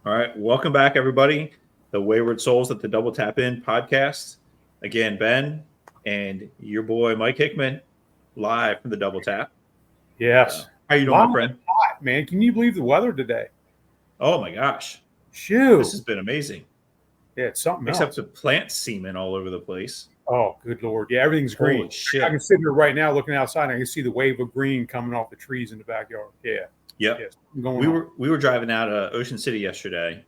All right. Welcome back, everybody. The Wayward Souls at the Double Tap In podcast. Again, Ben and your boy, Mike Hickman, live from the Double Tap. Yes. How you doing, my Long friend? hot, man. Can you believe the weather today? Oh, my gosh. This Shoo. has been amazing, Yeah, it's something except else. the plant semen all over the place. Oh, good Lord. Yeah, everything's Holy green. I shit. can sit here right now looking outside and I can see the wave of green coming off the trees in the backyard. Yeah. Yep. Yes. Going We on. were driving out of Ocean City yesterday.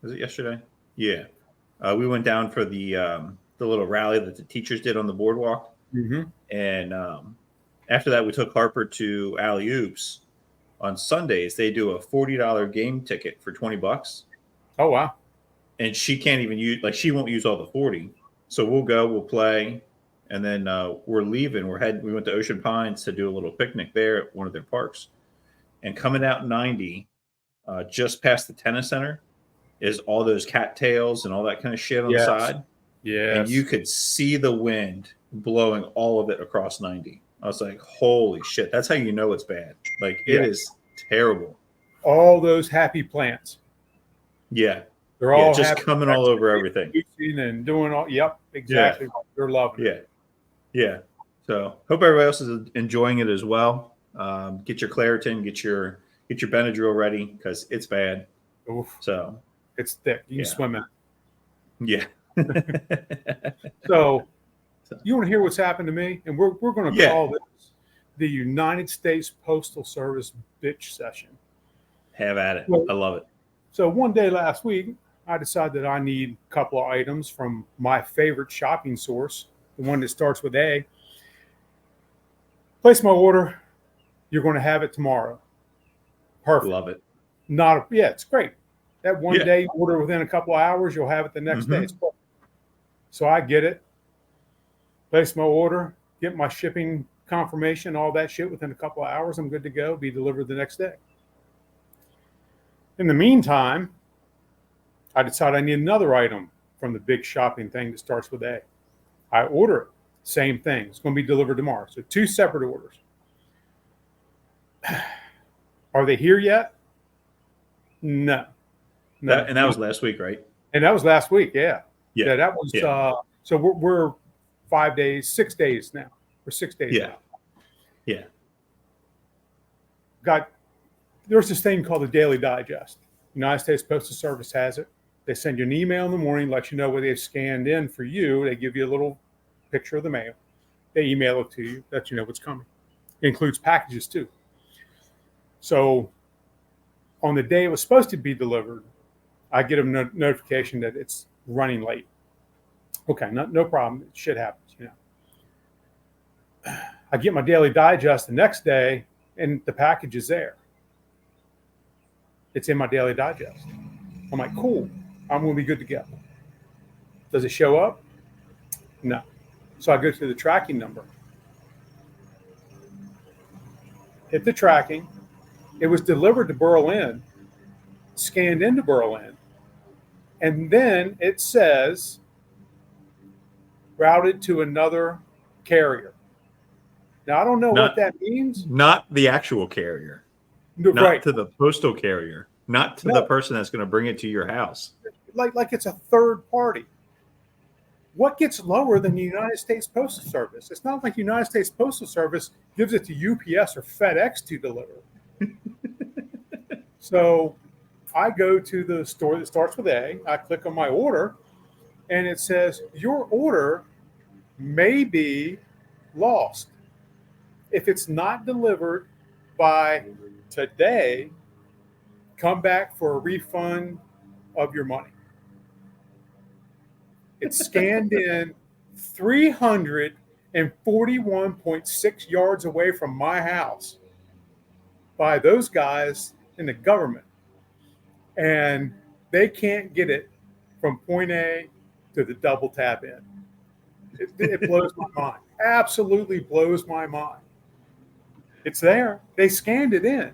Was it yesterday? Yeah. We went down for the little rally that the teachers did on the boardwalk. Mm-hmm. And after that, we took Harper to Alley Oops. On Sundays, they do a $40 game ticket for $20, Oh, wow. and she can't even use she won't use all the 40. So we'll go, we'll play, and then we're leaving. We went to Ocean Pines to do a little picnic there at one of their parks, and coming out 90, just past the tennis center, is all those cattails and all that kind of shit on the Yes. side, Yes. and you could see the wind blowing all of it across 90. I was like, holy shit, that's how you know it's bad. Like, it is terrible. all those happy plants. Yeah. They're Yeah, all just happy coming all over everything. and doing all. Yep, exactly. They're loving it. Yeah. Yeah. So hope everybody else is enjoying it as well. Get your Claritin, get your Benadryl ready because it's bad. Oof, So it's thick. You can swim in it. yeah. So, you want to hear what's happened to me? And we're going to Yeah. call this the United States Postal Service bitch session. Have at it. Well, I love it. So one day last week, I decided that I need a couple of items from my favorite shopping source, the one that starts with A. Place my order. You're going to have it tomorrow. Perfect. Love it. It's great. That one Yeah. day order within a couple of hours, you'll have it the next day. It's perfect. So I get it. Place my order, get my shipping confirmation, all that shit within a couple of hours. I'm good to go. Be delivered the next day. In the meantime, I decide I need another item from the big shopping thing that starts with A. I order it. Same thing. It's going to be delivered tomorrow. So 2 separate orders. Are they here yet? No. And that was last week, right? And that was last week. Yeah. Yeah. That was. Yeah. So we're 5 days, 6 days now. We're 6 days. Yeah. Now. Yeah. There's this thing called the Daily Digest. United States Postal Service has it. They send you an email in the morning, let you know what they've scanned in for you. They give you a little picture of the mail. They email it to you, let you know what's coming. It includes packages too. So on the day it was supposed to be delivered, I get a notification that it's running late. Okay, no problem. Shit happens, I get my Daily Digest the next day, and the package is there. It's in my Daily Digest. I'm like, cool. I'm going to be good to go. Does it show up? No. So I go to the tracking number. Hit the tracking. It was delivered to Berlin, scanned into Berlin, and then it says routed to another carrier. Now, I don't know what that means. Not the actual carrier. No, not right. to the postal carrier. Not to the person that's going to bring it to your house. Like it's a third party. What gets lower than the United States Postal Service? It's not like the United States Postal Service gives it to UPS or FedEx to deliver. So I go to the store that starts with A. I click on my order, and it says, your order may be lost. If it's not delivered by today, come back for a refund of your money. It's scanned in 341.6 yards away from my house by those guys in the government. And they can't get it from point A to the double tap in. It blows my mind. Absolutely blows my mind. It's there. They scanned it in.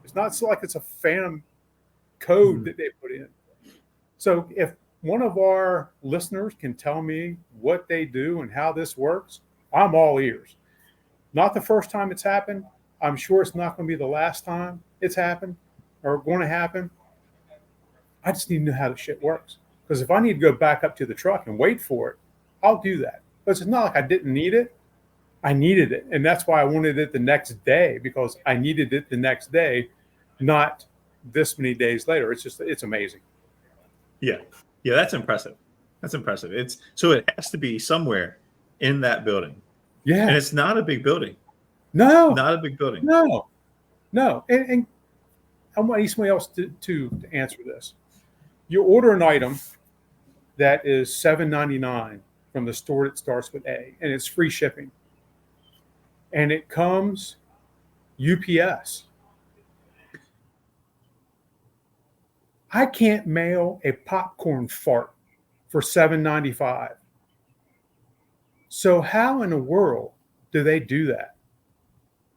It's not like it's a phantom code that they put in. So if one of our listeners can tell me what they do and how this works, I'm all ears. Not the first time it's happened. I'm sure it's not going to be the last time it's happened or going to happen. I just need to know how the shit works. Because if I need to go back up to the truck and wait for it, I'll do that. But it's not like I didn't need it. I needed it. And that's why I wanted it the next day, because I needed it the next day, not this many days later. It's amazing. Yeah. Yeah, that's impressive. That's impressive. So it has to be somewhere in that building. Yeah. And it's not a big building. No. Not a big building. No. And I want somebody else to answer this. You order an item that is $7.99 from the store that starts with A, and it's free shipping. And it comes UPS. I can't mail a popcorn fart for $7.95. So how in the world do they do that?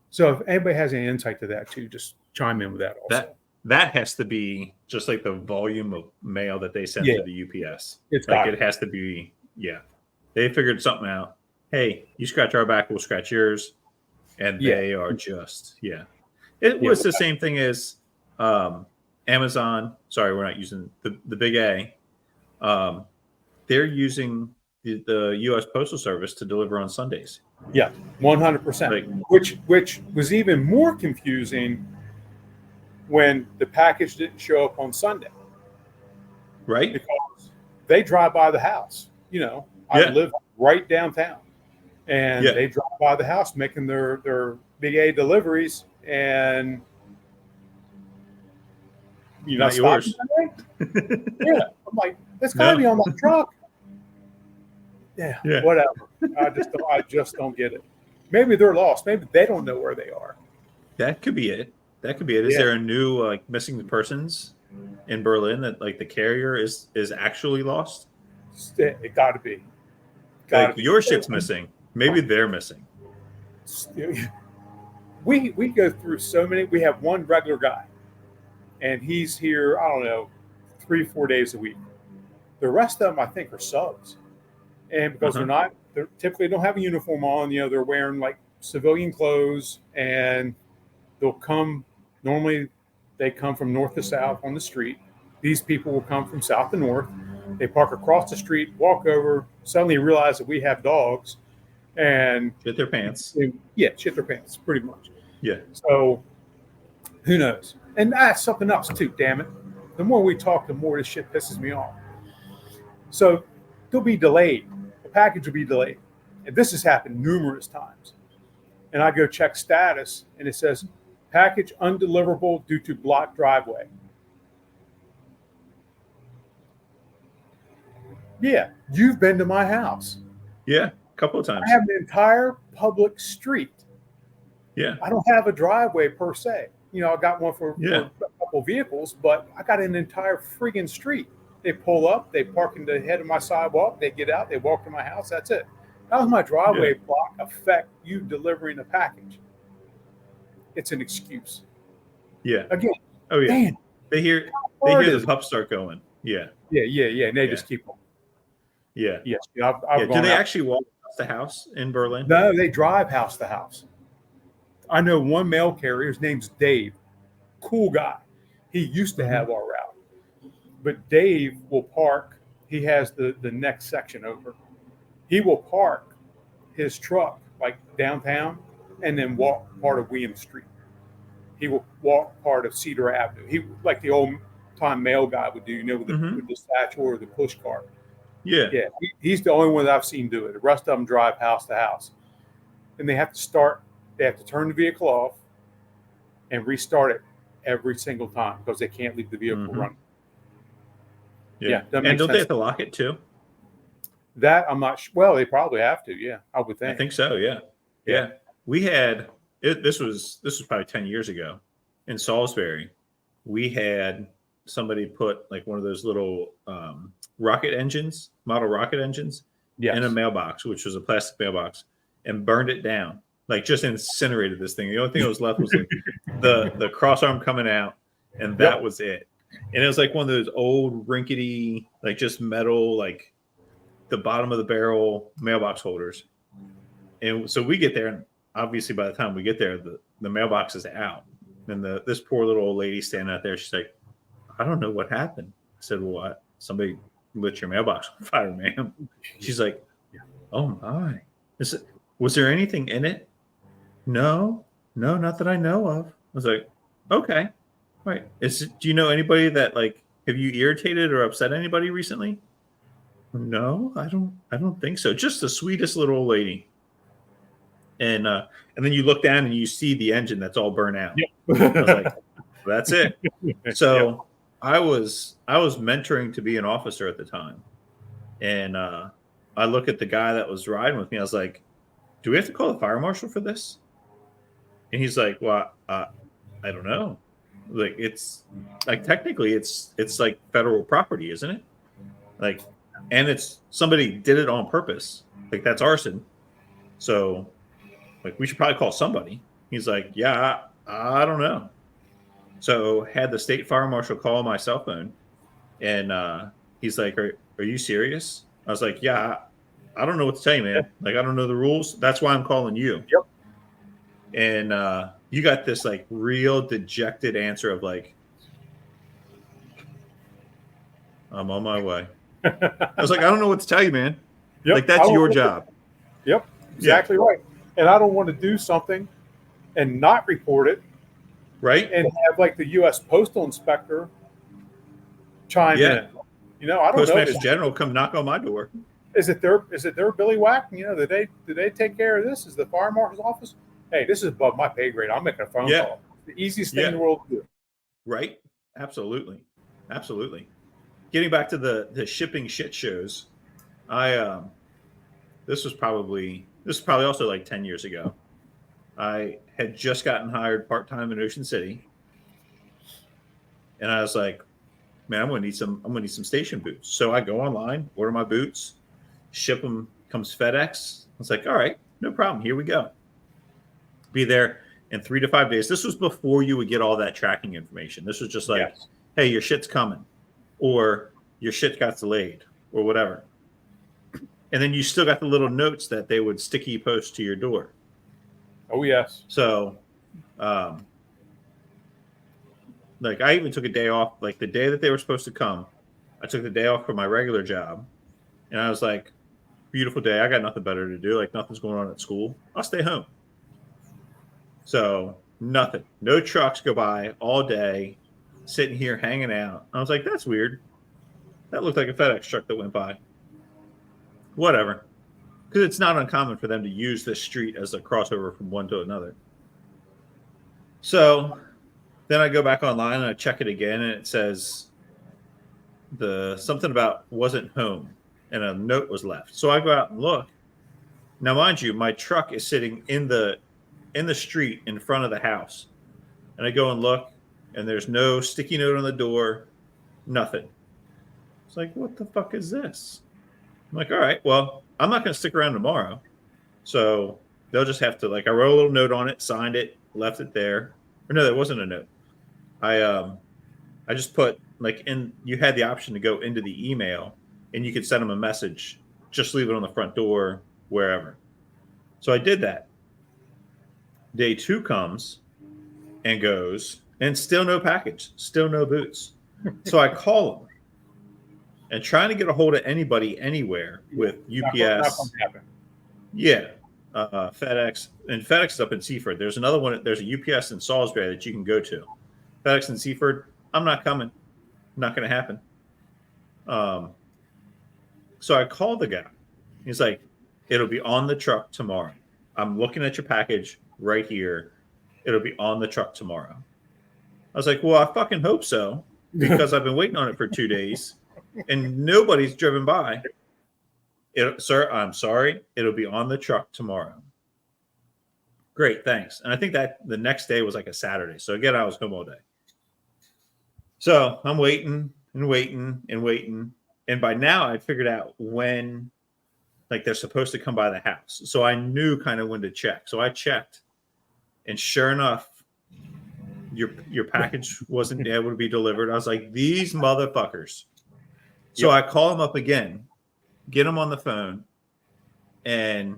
So if anybody has any insight to that too, just chime in with that also. That has to be just like the volume of mail that they send to the UPS. It's like it has to be, They figured something out. Hey, you scratch our back, we'll scratch yours. And they are just, It was the same thing as Amazon. Sorry, we're not using the big A. They're using the U.S. Postal Service to deliver on Sundays. Yeah, 100%. Which was even more confusing when the package didn't show up on Sunday. Right. Because they drive by the house. I live right downtown. And they drive by the house making their big A deliveries, and not yours. I'm like, it's got to be on that truck. Yeah, whatever. I just don't get it. Maybe they're lost. Maybe they don't know where they are. That could be it. Is there a new missing persons in Berlin that the carrier is actually lost? It got to be. Your ship's missing. Maybe they're missing. We go through so many. We have one regular guy, and he's here, I don't know, 3-4 days a week. The rest of them, I think, are subs. And because they typically don't have a uniform on, they're wearing civilian clothes, and they'll come, normally they come from north to south on the street. These people will come from south to north. They park across the street, walk over, suddenly realize that we have dogs, and shit their pants. Shit their pants, pretty much. Yeah. So who knows? And that's something else too, damn it. The more we talk, the more this shit pisses me off. So they'll be delayed. The package will be delayed. And this has happened numerous times. And I go check status, and it says, package undeliverable due to blocked driveway. Yeah, you've been to my house. Yeah, a couple of times. I have an entire public street. Yeah. I don't have a driveway per se. I got one for a couple vehicles, but I got an entire friggin' street. They pull up, they park in the head of my sidewalk, they get out, they walk to my house. That's it. How does my driveway block affect you delivering a package? It's an excuse. Yeah. Again. Oh yeah. Man, they hear the pups start going. Yeah. Yeah. And they just keep them. Yeah. Yes. I've do they actually walk past the house in Berlin? No, they drive house to house. I know one mail carrier. His name's Dave. Cool guy. He used to have our route. But Dave will park. He has the next section over. He will park his truck downtown and then walk part of William Street. He will walk part of Cedar Avenue. He like the old time mail guy would do, with the satchel or the push cart. Yeah. He's the only one that I've seen do it. The rest of them drive house to house, and they have to start. They have to turn the vehicle off and restart it every single time because they can't leave the vehicle running. Yeah. And don't they have to lock it too? That I'm not sure. Well, they probably have to. Yeah, I would think. I think so. Yeah. We had this was probably 10 years ago in Salisbury. We had somebody put one of those little model rocket engines in a mailbox, which was a plastic mailbox, and burned it down. Just incinerated this thing. The only thing that was left was the cross arm coming out, and that was it. And it was one of those old rinkety, just metal, the bottom of the barrel mailbox holders. And so we get there, and obviously by the time we get there, the mailbox is out. And this poor little old lady standing out there, she's like, I don't know what happened. said, well, what? Somebody lit your mailbox on fire, ma'am. She's like, oh my. Was there anything in it? No, not that I know of. I was like, okay. Right. Do you know anybody that, like, have you irritated or upset anybody recently? No, I don't think so. Just the sweetest little old lady. And then you look down and you see the engine that's all burnt out. Yep. I was like, that's it. So Yep. I was mentoring to be an officer at the time. And I look at the guy that was riding with me. I was like, do we have to call the fire marshal for this? And he's like, well, I don't know. Like, it's like, technically it's like federal property, isn't it? Like, and it's somebody did it on purpose. Like, that's arson. So, like, we should probably call somebody. He's like, yeah, I don't know. So had the state fire marshal call my cell phone, and he's like, are you serious? I was like, yeah, I don't know what to tell you, man. Like, I don't know the rules. That's why I'm calling you. Yep. And you got this, like, real dejected answer of, like, I'm on my way. I was like, I don't know what to tell you, man. Yep. Like, that's your job. Yep. Exactly right. And I don't want to do something and not report it. Right. And have, like, the U.S. Postal Inspector chime in. You know, I don't know. Postmaster General come knock on my door. Is it their Billy Whack? You know, did they take care of this? Is the fire marshal's office? Hey, this is above my pay grade. I'm making a phone call. The easiest thing in the world to do. Right. Absolutely. Getting back to the shipping shit shows, this was probably also like 10 years ago. I had just gotten hired part-time in Ocean City, and I was like, man, I'm gonna need some station boots. So I go online, order my boots, ship them, comes FedEx. I was like, all right, no problem, here we go. Be there in 3 to 5 days. This was before you would get all that tracking information. This was just like, hey, your shit's coming, or your shit got delayed, or whatever. And then you still got the little notes that they would sticky post to your door. Oh, yes. So, like, I even took a day off, like, the day that they were supposed to come. I took the day off from my regular job, and I was like, beautiful day. I got nothing better to do. Like, nothing's going on at school. I'll stay home. So, nothing. No trucks go by all day, sitting here hanging out. I was like, that's weird. That looked like a FedEx truck that went by. Whatever. Because it's not uncommon for them to use this street as a crossover from one to another. So then I go back online and I check it again, and it says something about wasn't home, and a note was left. So I go out and look. Now, mind you, my truck is sitting in the street in front of the house, and I go and look, and there's no sticky note on the door, nothing. It's like, what the fuck is this? I'm like, all right, well, I'm not going to stick around tomorrow. So they'll just have to, like, I wrote a little note on it, signed it, left it there. Or no, that wasn't a note. I just put, like, you had the option to go into the email, and you could send them a message, just leave it on the front door, wherever. So I did that. Day 2 comes and goes, and still no package, still no boots. So I call them. And trying to get a hold of anybody anywhere with UPS, FedEx, and FedEx is up in Seaford. There's another one. There's a UPS in Salisbury that you can go to. FedEx in Seaford, I'm not coming. Not going to happen. So I called the guy. He's like, it'll be on the truck tomorrow. I'm looking at your package right here. It'll be on the truck tomorrow. I was like, well, I fucking hope so, because I've been waiting on it for 2 days. And nobody's driven by. Sir, I'm sorry. It'll be on the truck tomorrow. Great, thanks. And I think that the next day was like a Saturday. So again, I was home all day. So I'm waiting and waiting and waiting. And by now I figured out when, like, they're supposed to come by the house. So I knew kind of when to check. So I checked. And sure enough, your package wasn't able to be delivered. I was like, these motherfuckers. So I call him up again, get him on the phone, and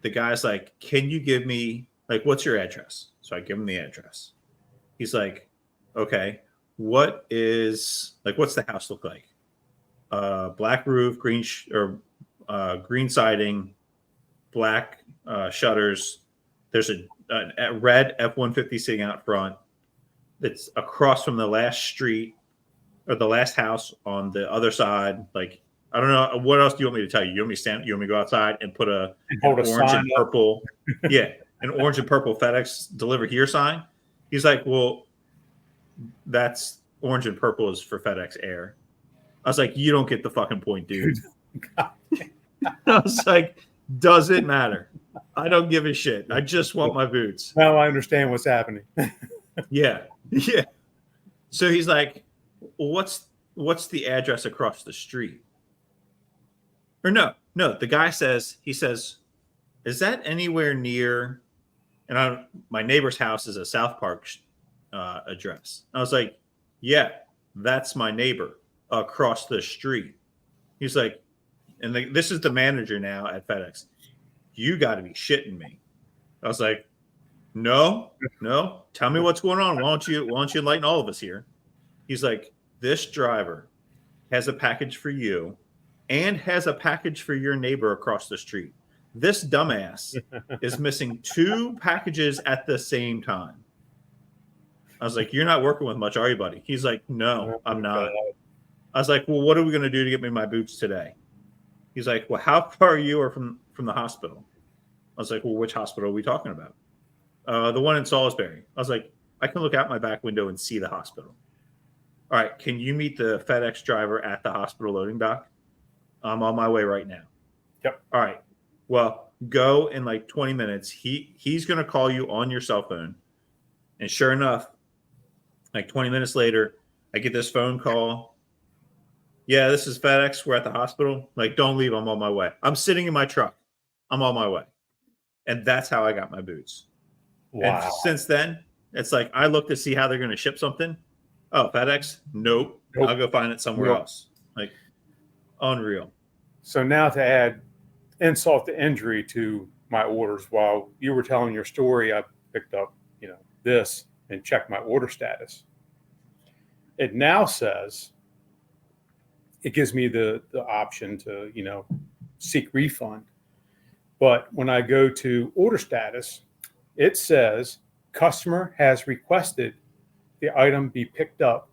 the guy's like, can you give me, like, what's your address? So I give him the address. He's like, okay, what's the house look like? Black roof, green siding, black shutters. There's a red F-150 sitting out front that's across from the last street or the last house on the other side. Like, I don't know. What else do you want me to tell you? You want me to go outside and put an orange and purple, an orange and purple FedEx deliver here sign? He's like, well, that's orange and purple is for FedEx Air. I was like, you don't get the fucking point, dude. I was like, does it matter? I don't give a shit. I just want my boots. Now I understand what's happening. Yeah. So he's like, well, what's the address across the street? Or no. The guy says, is that anywhere near? And my neighbor's house is a South Park address. I was like, yeah, that's my neighbor across the street. He's like, and this is the manager now at FedEx. You got to be shitting me. I was like, no. Tell me what's going on. Why don't you enlighten all of us here? He's like, this driver has a package for you and has a package for your neighbor across the street. This dumbass is missing 2 packages at the same time. I was like, you're not working with much, are you, buddy? He's like, no, I'm not. I was like, well, what are we going to do to get me my boots today? He's like, well, how far are you from the hospital? I was like, well, which hospital are we talking about? The one in Salisbury. I was like, I can look out my back window and see the hospital. All right, can you meet the FedEx driver at the hospital loading dock? I'm on my way right now. Yep. All right. Well, go in like 20 minutes. He's going to call you on your cell phone. And sure enough, like 20 minutes later, I get this phone call. Yeah, this is FedEx. We're at the hospital. Like, don't leave. I'm on my way. I'm sitting in my truck. I'm on my way. And that's how I got my boots. Wow. And since then, it's like I look to see how they're going to ship something. Oh, FedEx? Nope. I'll go find it somewhere else. Like, unreal. So now to add insult to injury to my orders, while you were telling your story, I picked up, this and checked my order status. It now says it gives me the option to, seek refund. But when I go to order status, it says customer has requested the item be picked up.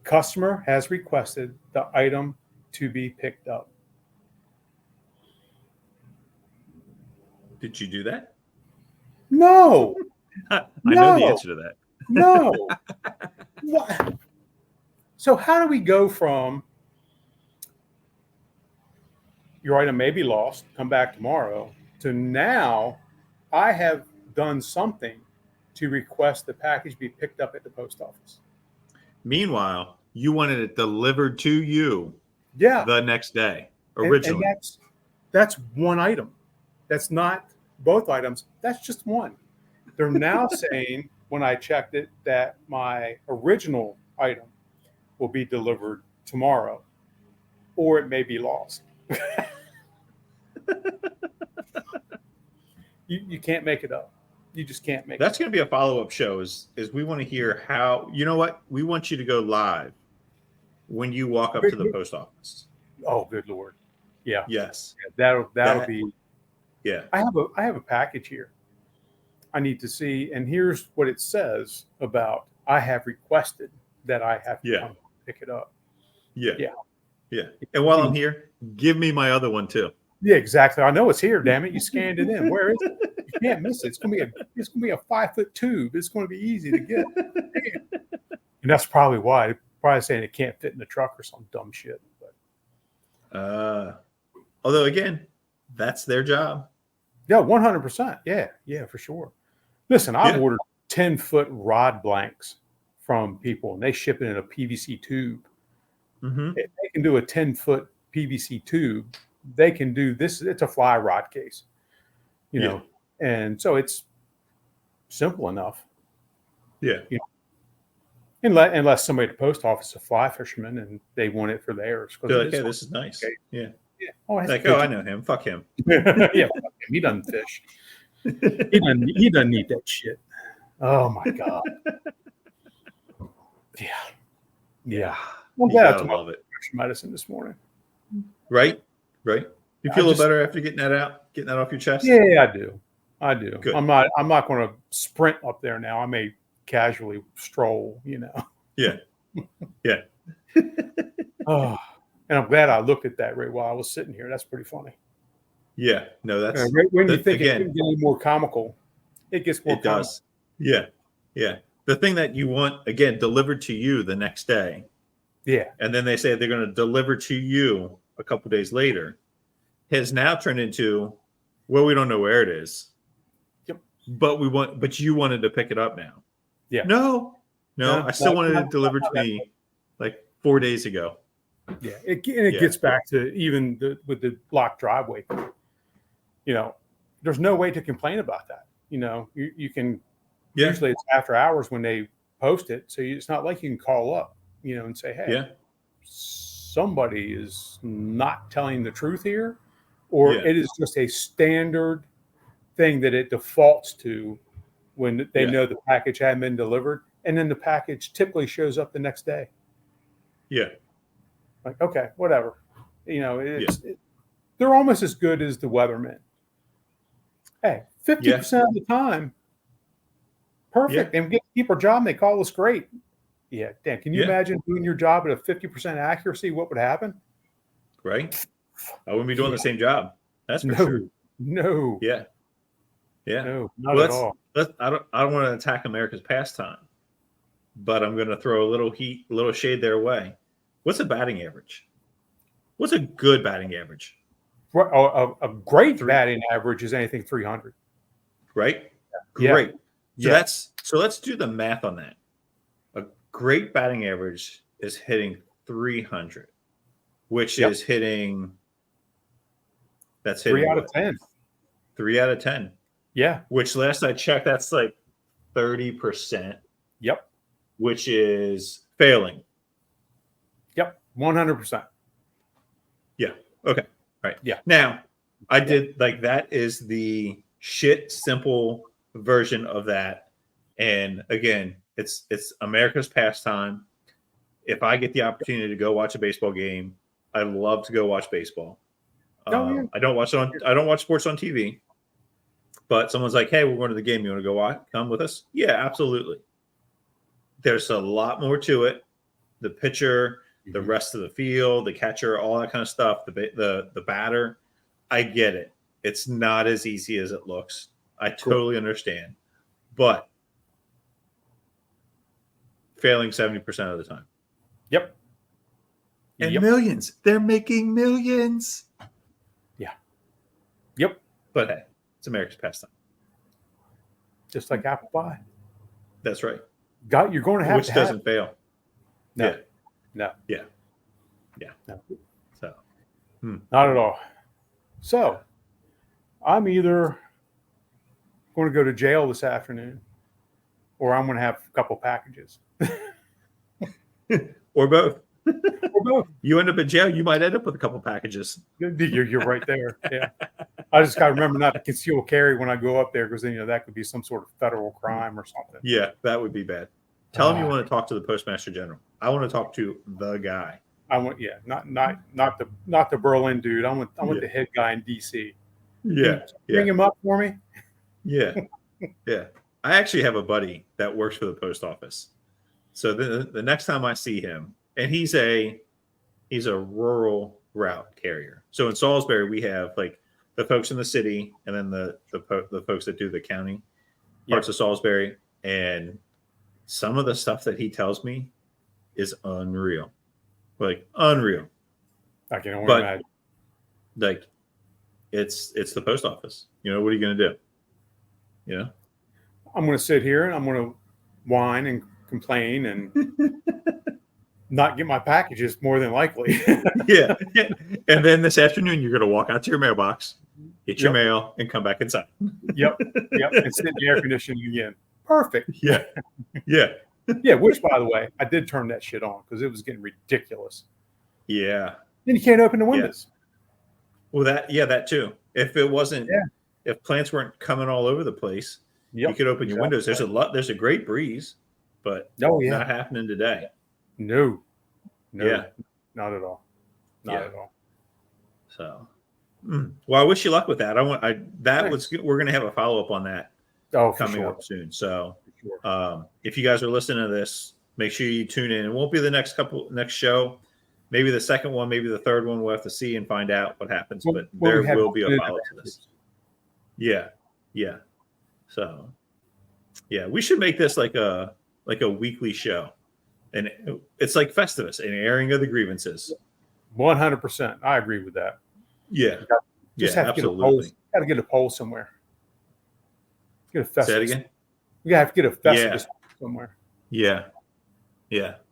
Customer has requested the item to be picked up. Did you do that? No. I know the answer to that. No. What? So how do we go from your item may be lost, come back tomorrow, to now I have done something to request the package be picked up at the post office? Meanwhile, you wanted it delivered to you the next day originally. And that's one item. That's not both items. That's just one. They're now saying, when I checked it, that my original item will be delivered tomorrow, or it may be lost. You can't make it up. You just can't make That's going to be a follow-up show is we want to hear how, you know what? We want you to go live when you walk up to the post office. Oh, good Lord. Yeah. Yes. That'll be. Yeah. I have a package here I need to see, and here's what it says about I have requested that I have to come pick it up. Yeah. And while I'm here, give me my other one too. Yeah, exactly. I know it's here. Damn it! You scanned it in. Where is it? You can't miss it. It's gonna be a 5-foot tube. It's gonna be easy to get. And that's probably why. They're probably saying it can't fit in the truck or some dumb shit. But although again, that's their job. Yeah, 100%. Yeah, for sure. Listen, I've ordered 10-foot rod blanks from people, and they ship it in a PVC tube. Mm-hmm. If they can do a 10-foot PVC tube, they can do this. It's a fly rod case, you know, and so it's simple enough. Yeah. Unless somebody at the post office is a fly fisherman and they want it for theirs. They're like, this is nice. Okay. Yeah. Oh, I know him. Fuck him. Fuck him. He doesn't fish. He doesn't need that shit. Oh my God. Yeah. Yeah. I'm You glad I gotta took my love it. medicine this morning. Right? Right? You I feel a little just, better after getting that out, getting that off your chest? yeah, I do. I do. Good. I'm not going to sprint up there now. I may casually stroll, Yeah. Yeah. Oh, and I'm glad I looked at that right while I was sitting here. That's pretty funny. Yeah. No, that's Right when you that think it again, couldn't get any more comical, it gets more it comical. does. Yeah. Yeah. The thing that you want, again, delivered to you the next day, Yeah. and then they say they're going to deliver to you a couple days later, has now turned into, well, we don't know where it is. Yep. But you wanted to pick it up now. Yeah. No, I still wanted it delivered to not me like 4 days ago. Yeah. It gets back to even with the block driveway thing. There's no way to complain about that. You can, Yeah. usually it's after hours when they post it. So it's not like you can call up, and say, hey, Yeah. somebody is not telling the truth here, or Yeah. it is just a standard thing that it defaults to when they know the package hadn't been delivered. And then the package typically shows up the next day. Yeah. Like, okay, whatever. They're almost as good as the weathermen. Hey, 50% of the time, perfect. And we get to keep our job and they call us great. Yeah, Dan, can you imagine doing your job at a 50% accuracy? What would happen? Right? I wouldn't be doing the same job. That's for sure. No. Yeah. Yeah. No, not at all. I don't want to attack America's pastime, but I'm going to throw a little heat, a little shade their way. What's a batting average? What's a good batting average? A great batting average is anything 300. Right? Yeah. Great. So let's do the math on that. A great batting average is hitting 300, which is hitting. That's hitting 3 out of 10. 3 out of 10. Yeah. Which last I checked, that's like 30%. Yep. Which is failing. Yep. 100%. Yeah. Okay. All right. Yeah. Now, I did like that is the shit simple version of that. And again, it's America's pastime. If I get the opportunity to go watch a baseball game, I love to go watch baseball. I don't watch sports on TV. But someone's like, hey, we're going to the game. You want to go watch? Come with us? Yeah, absolutely. There's a lot more to it. The pitcher, the rest of the field, the catcher, all that kind of stuff, the batter. I get it. It's not as easy as it looks. I totally understand. But failing 70% of the time. Yep. And millions. They're making millions. Yeah. Yep. But hey, it's America's pastime. Just like apple pie. That's right. You're going to have Which doesn't fail. No. Yeah. No. Yeah. Yeah. No. So. Not at all. So, I'm either going to go to jail this afternoon, or I'm going to have a couple packages. Or both. Or both. You end up in jail, you might end up with a couple packages. You're right there. Yeah. I just got to remember not to conceal carry when I go up there, because then that could be some sort of federal crime or something. Yeah, that would be bad. Tell him you want to talk to the Postmaster General. I want to talk to the guy. I want, not the Berlin dude. I want the head guy in DC. Yeah. Bring him up for me. Yeah. Yeah. I actually have a buddy that works for the post office. So the next time I see him, and he's a rural route carrier. So in Salisbury, we have like the folks in the city, and then the folks that do the county parts of Salisbury. And some of the stuff that he tells me is unreal. Like unreal. I can only imagine. Like it's the post office. What are you going to do? I'm going to sit here and I'm going to whine and complain and not get my packages, more than likely. Yeah. And then this afternoon, you're going to walk out to your mailbox, get your mail, and come back inside. Yep. And sit in the air conditioning again. Perfect. Yeah. Yeah. Which, by the way, I did turn that shit on because it was getting ridiculous. Yeah. Then you can't open the windows. Well, that too. If it wasn't, if plants weren't coming all over the place, Yep, You could open your windows. There's a great breeze, but not happening today. No, Yeah. not at all. Not at all. So, well, I wish you luck with that. We're going to have a follow up on that coming up soon. So, if you guys are listening to this, make sure you tune in. It won't be the next show, maybe the second one, maybe the third one. We'll have to see and find out what happens. But there will be a follow up to this. Yeah. So, we should make this like a weekly show, and it's like Festivus, an airing of the grievances. 100%. I agree with that. Yeah. Absolutely. Got to get a poll somewhere. Get a Festivus. Say it again. You have to get a Festivus somewhere. Yeah.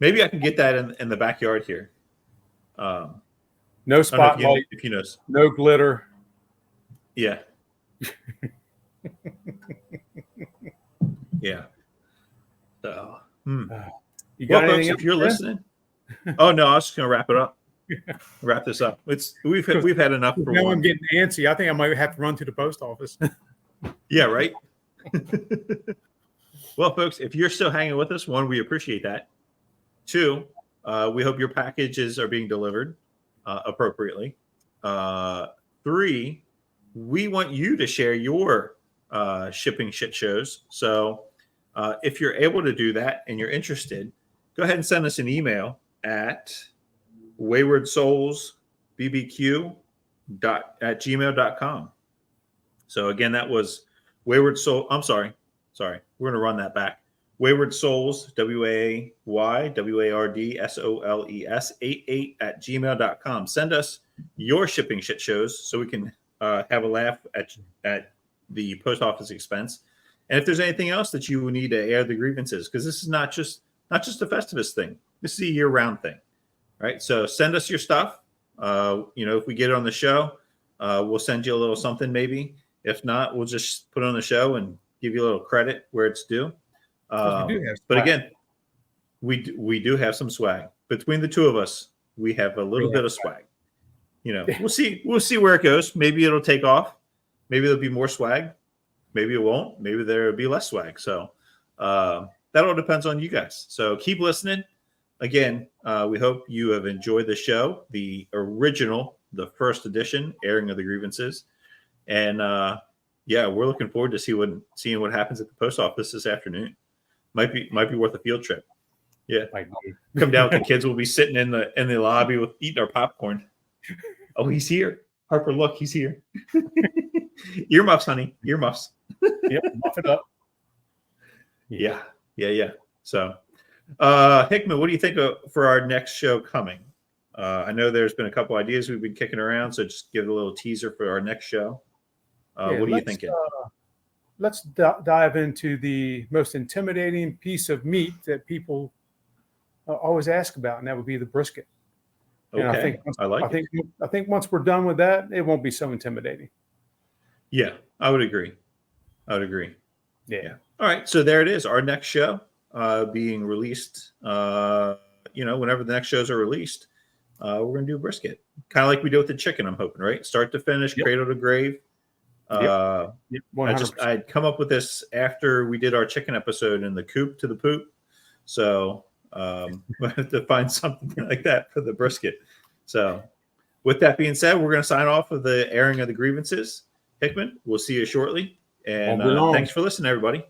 Maybe I can get that in the backyard here. No spotlight. If you know. No glitter. Yeah. Yeah. So, you got folks, if you're listening. Oh no, I was just gonna wrap it up. Wrap this up. We've had enough for now one. I'm getting antsy. I think I might have to run to the post office. Yeah, right. Well, folks, if you're still hanging with us, one, we appreciate that. Two, we hope your packages are being delivered appropriately. Three, we want you to share your shipping shit shows. So if you're able to do that and you're interested, go ahead and send us an email at waywardsolesbbq@gmail.com. So again, that was Wayward Soul. I'm sorry. We're going to run that back. Wayward Soles, WAYWARDSOLES 88 @gmail.com. Send us your shipping shit shows so we can have a laugh at the post office expense. And if there's anything else that you need to air the grievances, because this is not just a Festivus thing. This is a year-round thing, right? So send us your stuff. If we get it on the show, we'll send you a little something maybe. If not, we'll just put it on the show and give you a little credit where it's due. But again, we do have some swag. Between the two of us, we have a little bit of swag. We'll see where it goes. Maybe it'll take off. Maybe there'll be more swag. Maybe it won't. Maybe there'll be less swag. So that all depends on you guys. So keep listening. Again, we hope you have enjoyed the show, the original, the first edition airing of the grievances. And we're looking forward to seeing what happens at the post office this afternoon. Might be worth a field trip. Yeah, come down with the kids. We'll be sitting in the lobby eating our popcorn. Oh, he's here, Harper. Look, he's here. Earmuffs, honey. Earmuffs. Yep, muff it up. Yeah. So, Hickman, what do you think for our next show coming? I know there's been a couple ideas we've been kicking around, so just give a little teaser for our next show. What are you thinking? Let's dive into the most intimidating piece of meat that people always ask about, and that would be the brisket. Okay, and I think once we're done with that, it won't be so intimidating. Yeah, I would agree. Yeah. All right, so there it is. Our next show being released. Whenever the next shows are released, we're going to do brisket, kind of like we do with the chicken. I'm hoping, right, start to finish, cradle to grave. Yep. I'd come up with this after we did our chicken episode in the coop to the poop. So we'll have to find something like that for the brisket. So with that being said, we're going to sign off of the airing of the grievances. Hickman, we'll see you shortly. And thanks for listening, everybody.